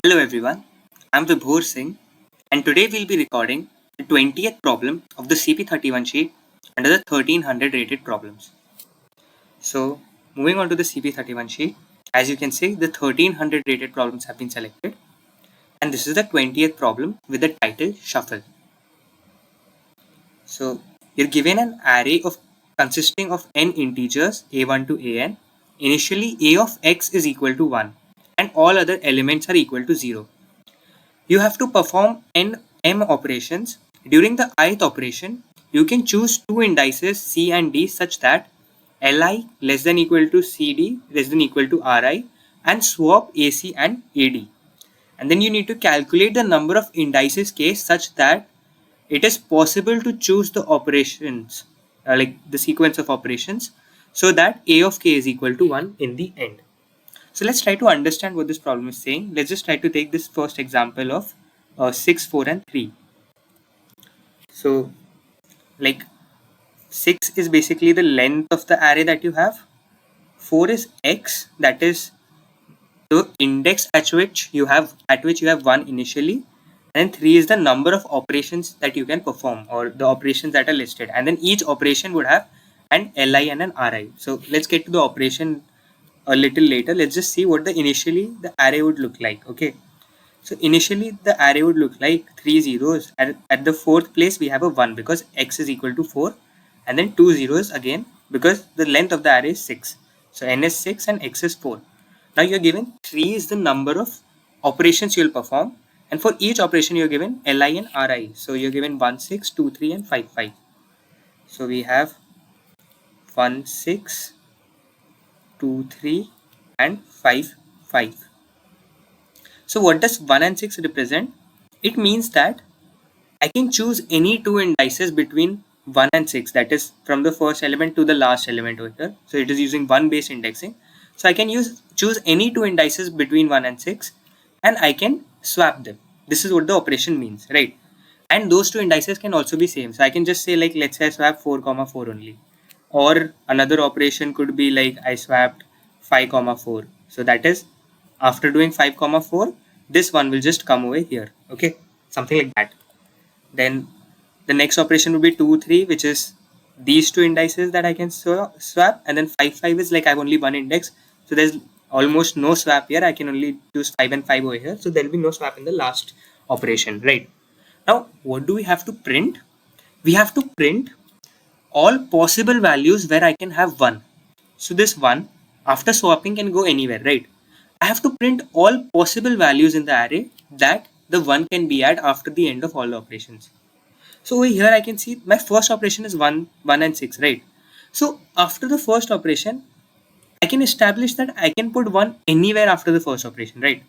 Hello everyone, I'm Vibhor Singh and today we'll be recording the 20th problem of the CP-31 sheet under the 1300 rated problems. So moving on to the CP-31 sheet, as you can see the 1300 rated problems have been selected and this is the 20th problem with the title Shuffle. So you're given an array of consisting of n integers a1 to an. Initially a of x is equal to 1 and all other elements are equal to 0. You have to perform m operations. During the ith operation, you can choose two indices c and d such that li less than equal to cd less than equal to ri and swap ac and ad. And then you need to calculate the number of indices k such that it is possible to choose the operations, like the sequence of operations, so that a of k is equal to 1 in the end. So let's try to understand what this problem is saying. Let's just try to take this first example of 6, 4 and 3. So like 6 is basically the length of the array that you have. 4 is x, that is the index at which you have 1 initially. And 3 is the number of operations that you can perform or the operations that are listed. And then each operation would have an li and an ri. So let's get to the operation a little later. Let's just see what initially the array would look like. Okay, so initially the array would look like 3 zeros. At the fourth place we have a 1 because x is equal to 4, and then 2 zeros again because the length of the array is 6. So n is 6 and x is 4. Now you're given 3 is the number of operations you'll perform, and for each operation you're given li and ri. So you're given 1 6, 2 3 and 5 5. So we have 1 6, 2 3 and 5 5. So what does 1 and 6 represent? It means that I can choose any two indices between 1 and 6, that is from the first element to the last element over here. So it is using 1 based indexing. So I can choose any two indices between 1 and 6 and I can swap them. This is what the operation means, right? And those two indices can also be same. So I can just say, like, let's say I swap 4 comma 4 only. Or another operation could be like I swapped 5 comma 4. So that is after doing 5 comma 4, this one will just come over here. Okay, something like that. Then the next operation would be 2 3, which is these two indices that I can swap, and then 5 5 is like I have only one index, so there's almost no swap here. I can only choose 5 and 5 over here, so there will be no swap in the last operation, right? Now what do we have to print? We have to print all possible values where I can have 1. So this 1 after swapping can go anywhere, right? I have to print all possible values in the array that the 1 can be at after the end of all the operations. So over here I can see my first operation is 1 and 6, right? So after the first operation I can establish that I can put 1 anywhere after the first operation, right?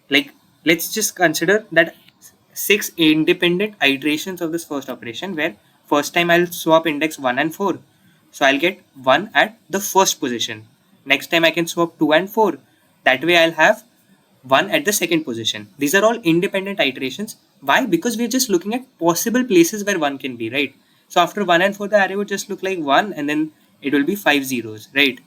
Like, let's just consider that 6 independent iterations of this first operation, where first time I'll swap index 1 and 4. So I'll get 1 at the first position. Next time I can swap 2 and 4. That way I'll have 1 at the second position. These are all independent iterations. Why? Because we're just looking at possible places where 1 can be, right? So after 1 and 4, the array would just look like 1 and then it will be 5 zeros, right?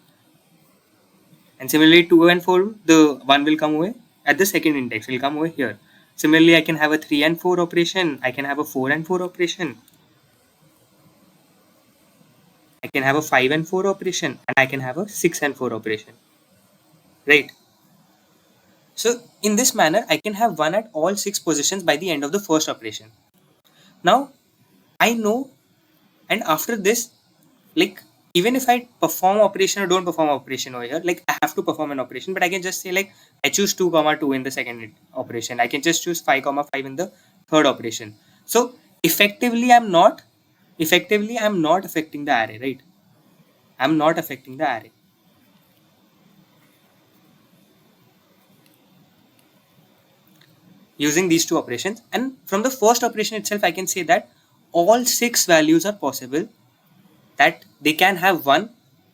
And similarly 2 and 4, the 1 will come away at the second index, will come over here. Similarly, I can have a 3 and 4 operation, I can have a 4 and 4 operation, I can have a 5 and 4 operation, and I can have a 6 and 4 operation, right? So in this manner, I can have 1 at all 6 positions by the end of the first operation. Now I know, and after this, like, even if I perform operation or don't perform operation over here, like I have to perform an operation, but I can just say, like, I choose 2 comma 2 in the second operation, I can just choose 5 comma 5 in the third operation. So effectively I'm not affecting the array, right? I'm not affecting the array using these two operations. And from the first operation itself I can say that all 6 values are possible, that they can have 1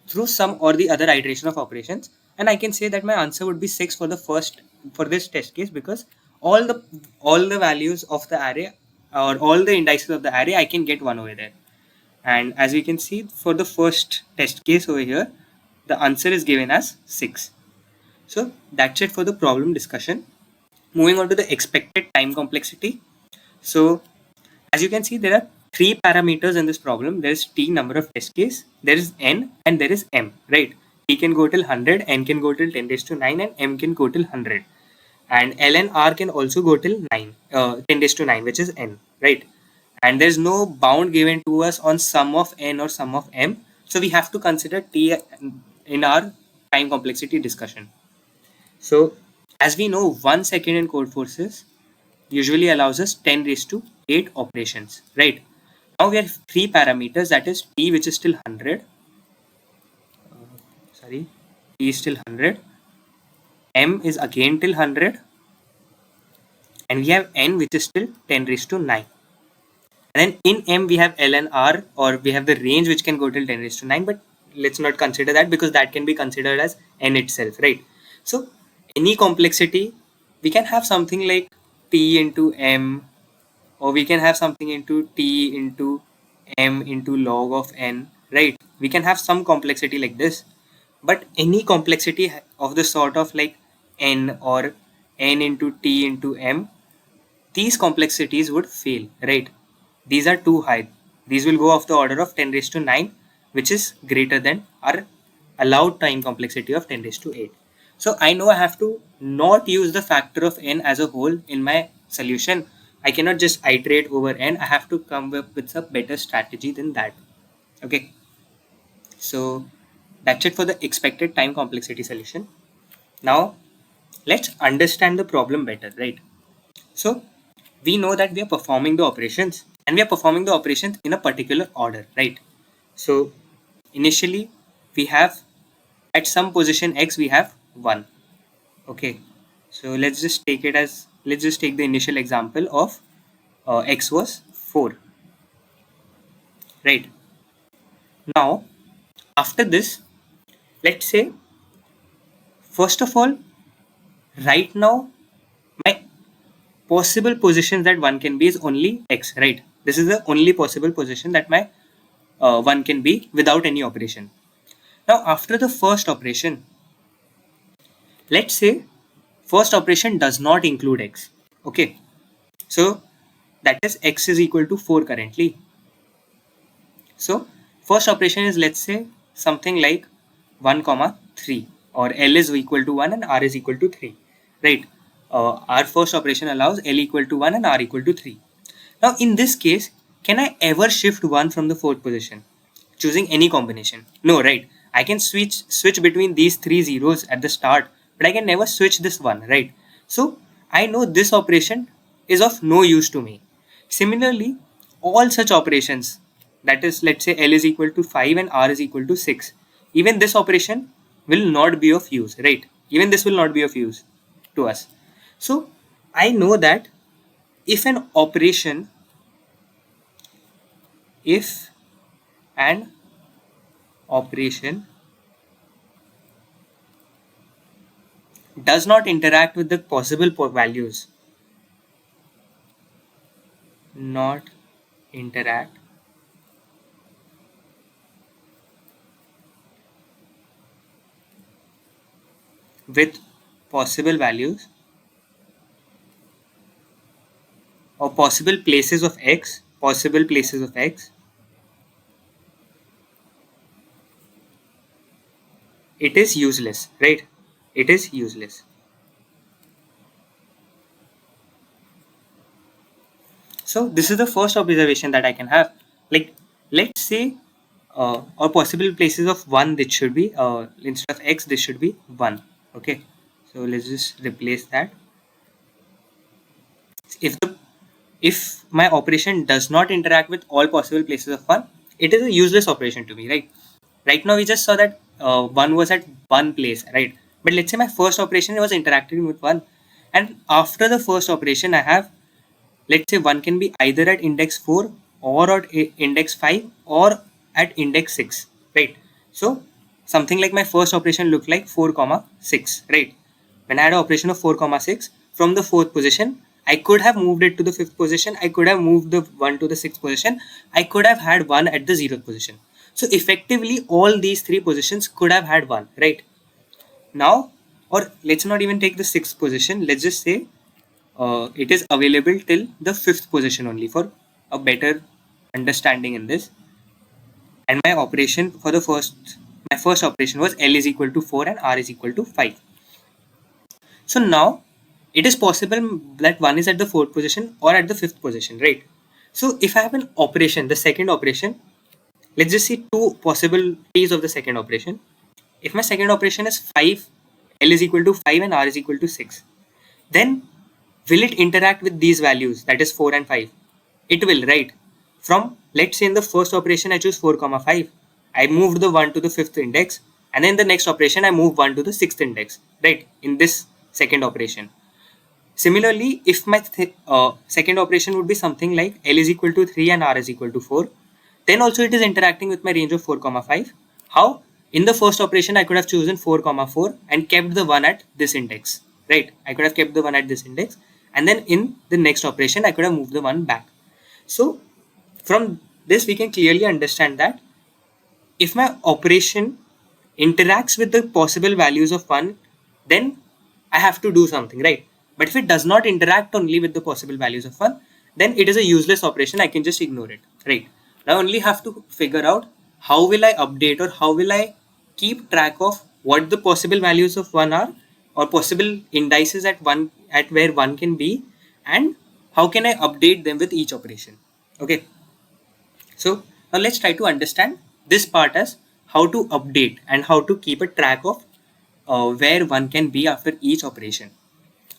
through some or the other iteration of operations, and I can say that my answer would be 6 for this test case, because all the values of the array or all the indices of the array I can get 1 over there. And as we can see, for the first test case over here, the answer is given as 6. So that's it for the problem discussion. Moving on to the expected time complexity. So as you can see, there are three parameters in this problem. There is t number of test case, there is n, and there is m, right? T can go till 100, n can go till 10 raised to 9, and m can go till 100. And L and R can also go till 10 raised to 9, which is n, right? And there's no bound given to us on sum of n or sum of m. So we have to consider t in our time complexity discussion. So as we know, 1 second in Codeforces usually allows us 10 raised to 8 operations, right? Now we have three parameters, that is t, which is still 100. T is still 100. M is again till 100. And we have n, which is still 10 raised to 9. And then in M, we have L and R, or we have the range which can go till 10 raised to 9, but let's not consider that because that can be considered as n itself, right? So any complexity, we can have something like t into m, or we can have something into t into m into log of n, right? We can have some complexity like this, but any complexity of the sort of like n or n into t into m, these complexities would fail, right? These are too high. These will go of the order of 10 raised to 9, which is greater than our allowed time complexity of 10 raised to 8. So I know I have to not use the factor of n as a whole in my solution. I cannot just iterate over n. I have to come up with a better strategy than that. Okay. So that's it for the expected time complexity solution. Now let's understand the problem better, right? So we know that we are performing the operations, and we are performing the operations in a particular order, right? So initially we have at some position x we have 1. Okay, so let's just take the initial example of x was 4, right? Now after this, let's say, first of all, right now my possible positions that one can be is only x, right? This is the only possible position that my one can be without any operation. Now after the first operation, let's say first operation does not include x. Okay, so that is x is equal to 4 currently. So first operation is, let's say, something like 1 comma 3, or L is equal to 1 and R is equal to 3, right? Our first operation allows L equal to 1 and R equal to 3. Now in this case, can I ever shift 1 from the fourth position choosing any combination? No, right? I can switch between these three zeros at the start, but I can never switch this one, right? So I know this operation is of no use to me. Similarly, all such operations, that is, let's say L is equal to 5 and R is equal to 6, even this operation will not be of use, right? Even this will not be of use to us. So I know that if an operation, if an operation does not interact with the possible values, not interact with possible values or possible places of x, it is useless, right? It is useless. So this is the first observation that I can have. Like, let's say, or possible places of 1, this should be, instead of x, this should be 1. Okay, so let's just replace that. If my operation does not interact with all possible places of 1, it is a useless operation to me, right? Right now we just saw that 1 was at one place, right? But let's say my first operation was interacting with 1, and after the first operation I have, let's say, 1 can be either at index 4 or at index 5 or at index 6, right? So something like my first operation looked like 4 comma 6, right? When I had an operation of 4 comma 6 from the fourth position, I could have moved it to the fifth position, I could have moved the 1 to the sixth position, I could have had 1 at the zeroth position. So effectively all these three positions could have had 1, right? Now, or let's not even take the sixth position, let's just say it is available till the 5th position only for a better understanding in this. And my operation for my first operation was L is equal to 4 and R is equal to 5. So now it is possible that one is at the 4th position or at the 5th position, right? So if I have an operation, the second operation, let's just see two possibilities of the second operation. If my second operation is 5, L is equal to 5 and R is equal to 6, then will it interact with these values, that is 4 and 5? It will, right? From, let's say in the first operation I choose 4 comma 5, I moved the 1 to the 5th index, and then the next operation I move 1 to the 6th index, right? In this second operation. Similarly, if my second operation would be something like L is equal to 3 and R is equal to 4, then also it is interacting with my range of 4 comma 5. How? In the first operation I could have chosen 4 comma 4 and kept the 1 at this index, right? I could have kept the 1 at this index, and then in the next operation I could have moved the 1 back. So from this we can clearly understand that if my operation interacts with the possible values of 1, then I have to do something, right? But if it does not interact only with the possible values of 1, then it is a useless operation. I can just ignore it, right? Now I only have to figure out how will I update or how will I keep track of what the possible values of 1 are, or possible indices at where 1 can be, and how can I update them with each operation. Okay. So now let's try to understand this part as how to update and how to keep a track of where 1 can be after each operation.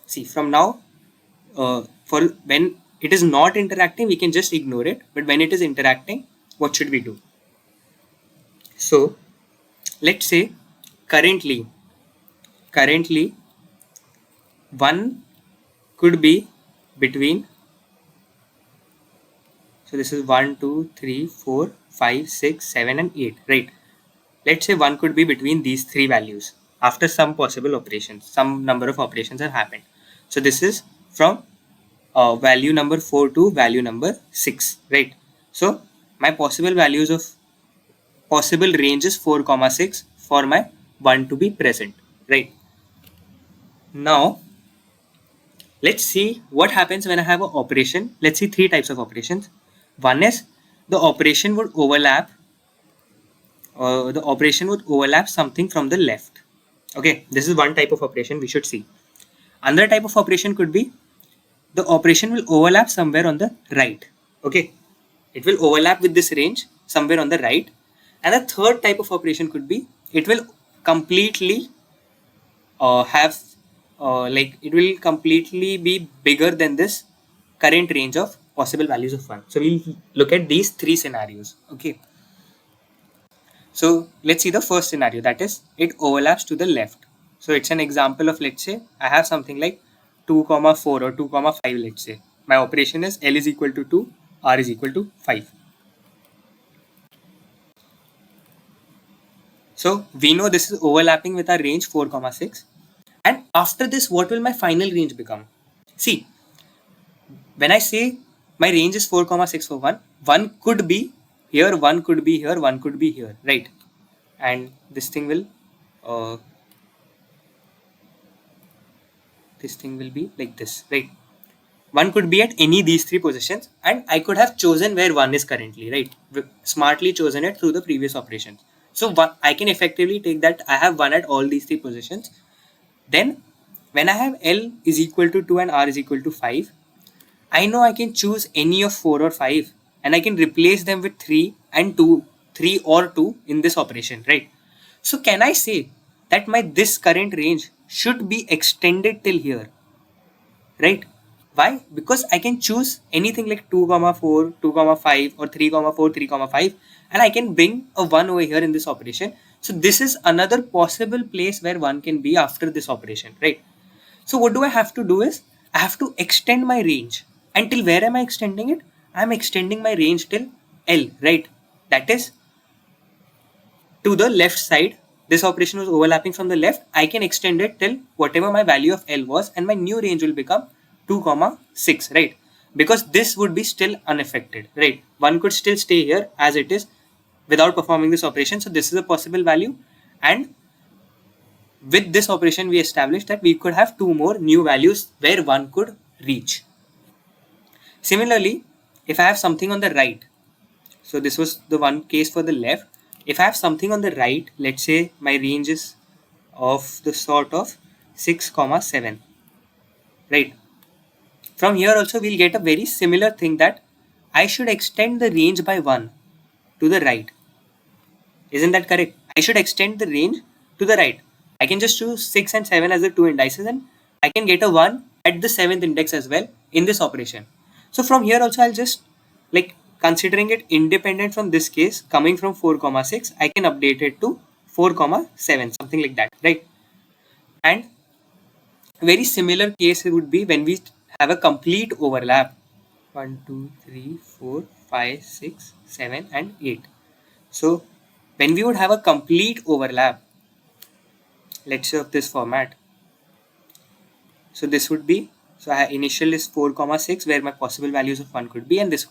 See, from now, for when it is not interacting, we can just ignore it. But when it is interacting, what should we do? So let's say currently 1 could be between, so this is 1, 2, 3, 4, 5, 6, 7 and 8, right? Let's say 1 could be between these three values after some possible operations, some number of operations have happened. So this is from value number 4 to value number 6, right? So my possible values of possible range is 4 comma 6 for my 1 to be present, right? Now let's see what happens when I have an operation. Let's see three types of operations. One is the operation would overlap something from the left. Okay, this is one type of operation we should see. Another type of operation could be the operation will overlap somewhere on the right. Okay, it will overlap with this range somewhere on the right. And the third type of operation could be it will completely it will completely be bigger than this current range of possible values of 1. So we'll look at these three scenarios. Okay. So let's see the first scenario, that is it overlaps to the left. So it's an example of, let's say I have something like 2 comma 4 or 2 comma 5. Let's say my operation is L is equal to 2, R is equal to 5. So we know this is overlapping with our range 4 comma 6. And after this, what will my final range become? See, when I say my range is 4 comma 6 for 1, 1 could be here, 1 could be here, 1 could be here, right? And this thing will be like this, right? 1 could be at any these three positions, and I could have chosen where 1 is currently, right? Smartly chosen it through the previous operations. So I can effectively take that I have 1 at all these three positions. Then when I have L is equal to 2 and R is equal to 5, I know I can choose any of 4 or 5 and I can replace them with 3 and 2, 3 or 2 in this operation, right? So can I say that this current range should be extended till here, right? Why? Because I can choose anything like 2 comma 4, 2 comma 5 or 3 comma 4, 3 comma 5, and I can bring a 1 over here in this operation. So this is another possible place where 1 can be after this operation, right? So what do I have to do is I have to extend my range. Until where am I extending it? I am extending my range till L, right? That is to the left side. This operation was overlapping from the left. I can extend it till whatever my value of L was, and my new range will become 2 comma 6, right? Because this would be still unaffected, right? 1 could still stay here as it is without performing this operation. So this is a possible value, and with this operation we established that we could have 2 more new values where 1 could reach. Similarly, if I have something on the right, so this was the one case for the left. If I have something on the right, let's say my range is of the sort of 6,7, right? From here also we'll get a very similar thing that I should extend the range by 1 to the right. Isn't that correct? I should extend the range to the right. I can just choose 6 and 7 as the two indices and I can get a 1 at the 7th index as well in this operation. So from here also I'll just like considering it independent from this case coming from 4,6, I can update it to 4,7, something like that, right? And very similar case would be when we have a complete overlap 1, 2, 3, 4, 5, 6, 7 and 8. So when we would have a complete overlap, let's say of this format, so this would be, so initial is 4,6 where my possible values of 1 could be, and this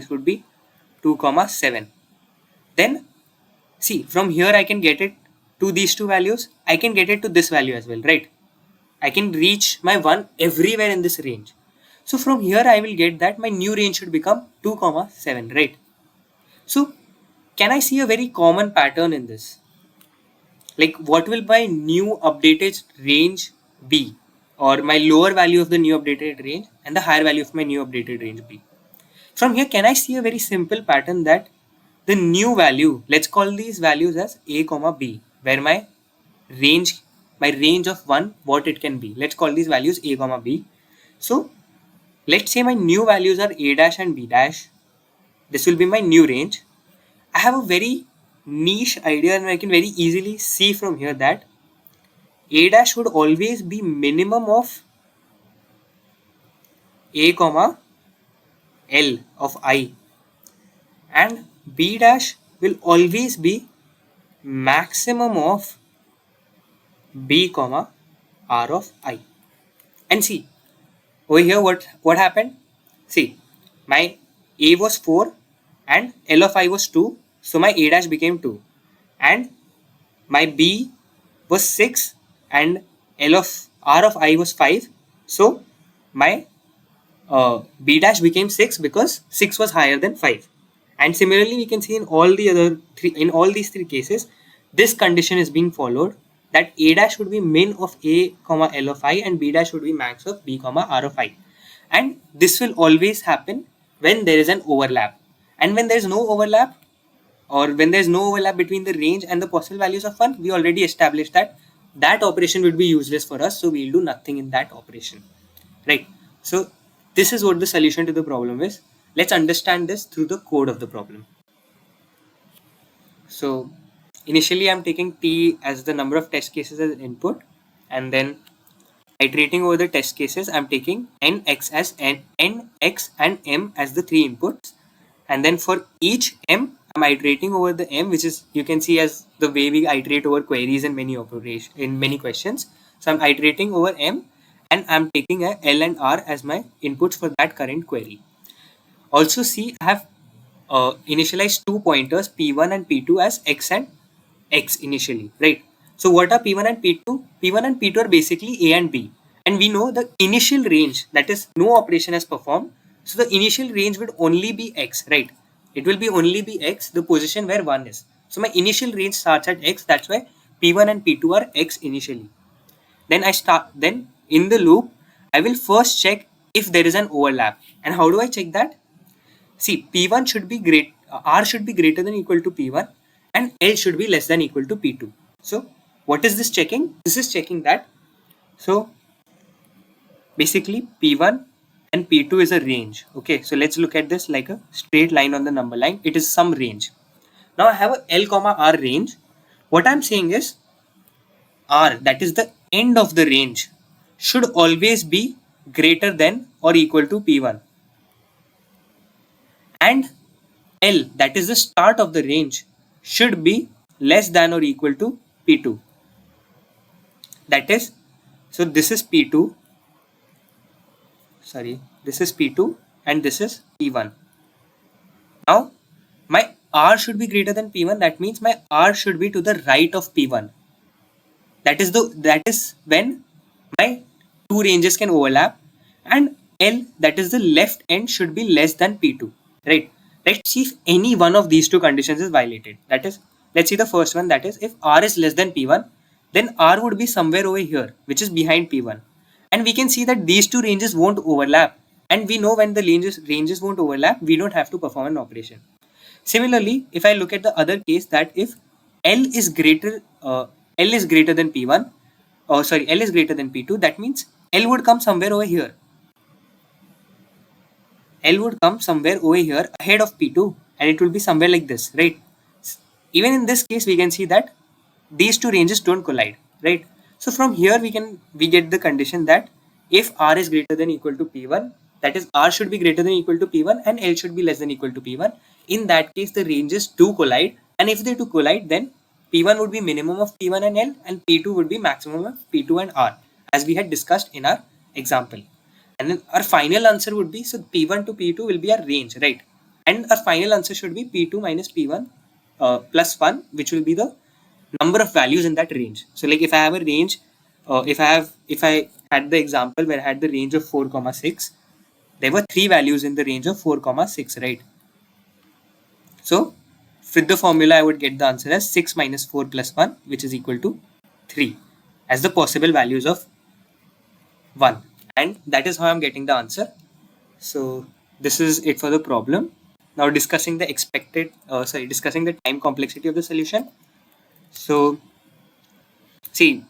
would be 2,7. Then see, from here I can get it to these two values, I can get it to this value as well, right? I can reach my 1 everywhere in this range. So from here I will get that my new range should become 2,7, right? So can I see a very common pattern in this? Like what will my new updated range be, or my lower value of the new updated range and the higher value of my new updated range be? From here, can I see a very simple pattern that the new value, let's call these values as a comma b, where range my range of 1, what it can be, let's call these values a comma b. So let's say my new values are a dash and b dash. This will be my new range. I have a very niche idea and I can very easily see from here that a dash would always be minimum of a comma l of I, and b dash will always be maximum of b comma r of I. And see over here what happened. See, my a was 4 and l of I was 2, so my a dash became 2, and my b was 6 and l of r of I was 5, so my b dash became 6 because 6 was higher than 5. And similarly we can see in all these three cases this condition is being followed, that a dash would be min of a comma l of I and b dash would be max of b comma r of I. And this will always happen when there is an overlap. And when there is no overlap, or when there is no overlap between the range and the possible values of 1, we already established that that operation would be useless for us, so we'll do nothing in that operation, right? So this is what the solution to the problem is. Let's understand this through the code of the problem. So initially I'm taking t as the number of test cases as input, and then iterating over the test cases I'm taking nx as nx and m as the three inputs, and then for each m I'm iterating over the m, which is you can see as the way we iterate over queries in many questions. So I'm iterating over m and I'm taking a l and r as my inputs for that current query. Also see, I have initialized two pointers p1 and p2 as x and x initially, right? So what are p1 and p2? P1 and p2 are basically a and b, and we know the initial range, that is no operation has performed, so the initial range would only be x, right? It will be only be x, the position where 1 is. So my initial range starts at x, that's why p1 and p2 are x initially. Then in the loop I will first check if there is an overlap. And how do I check that? See, p1 should be r should be greater than equal to p1 and l should be less than equal to p2. So what is this checking? This is checking that, so basically p1 and p2 is a range. Okay, so let's look at this like a straight line on the number line. It is some range. Now I have a l comma r range. What I'm saying is r, that is the end of the range, should always be greater than or equal to p1, and L, that is the start of the range, should be less than or equal to P2. That is, so this is P2, this is P2 and this is P1. Now my R should be greater than P1, that means my R should be to the right of P1. That is when my two ranges can overlap, and L, that is the left end, should be less than P2, right? Let's see if any one of these two conditions is violated. That is, let's see the first one, that is if R is less than P1, then R would be somewhere over here, which is behind P1. And we can see that these two ranges won't overlap. And we know when the ranges won't overlap, we don't have to perform an operation. Similarly, if I look at the other case, that if L is greater than P1, or sorry, L is greater than P2, that means L would come somewhere over here. L would come somewhere over here ahead of P2, and it will be somewhere like this, right? Even in this case, we can see that these two ranges don't collide, right? So from here we get the condition that if R is greater than equal to P1, that is R should be greater than equal to P1 and L should be less than equal to P1. In that case, the ranges do collide, and if they do collide, then P1 would be minimum of P1 and L, and P2 would be maximum of P2 and R, as we had discussed in our example. And then our final answer would be, so P1 to P2 will be our range, right? And our final answer should be P2 minus P1 plus 1, which will be the number of values in that range. So like if I have a range, if I had the example where I had the range of 4,6, there were 3 values in the range of 4,6, right? So with the formula, I would get the answer as 6 minus 4 plus 1, which is equal to 3 as the possible values of 1. And that is how I'm getting the answer. So this is it for the problem. Now discussing the discussing the time complexity of the solution. So see,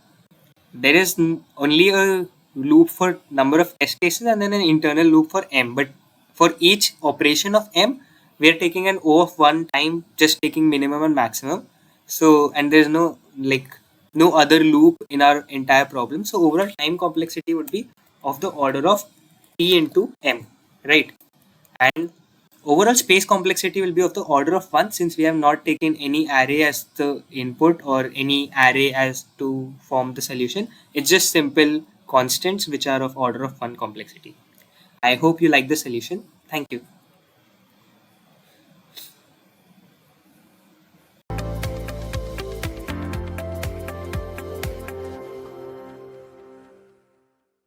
there is only a loop for number of test cases and then an internal loop for M. But for each operation of M, we are taking an O of 1 time, just taking minimum and maximum. So, and there's no other loop in our entire problem. So overall time complexity would be of the order of T into M, right? And overall space complexity will be of the order of 1, since we have not taken any array as the input or any array as to form the solution. It's just simple constants which are of order of 1 complexity. I hope you like the solution. Thank you.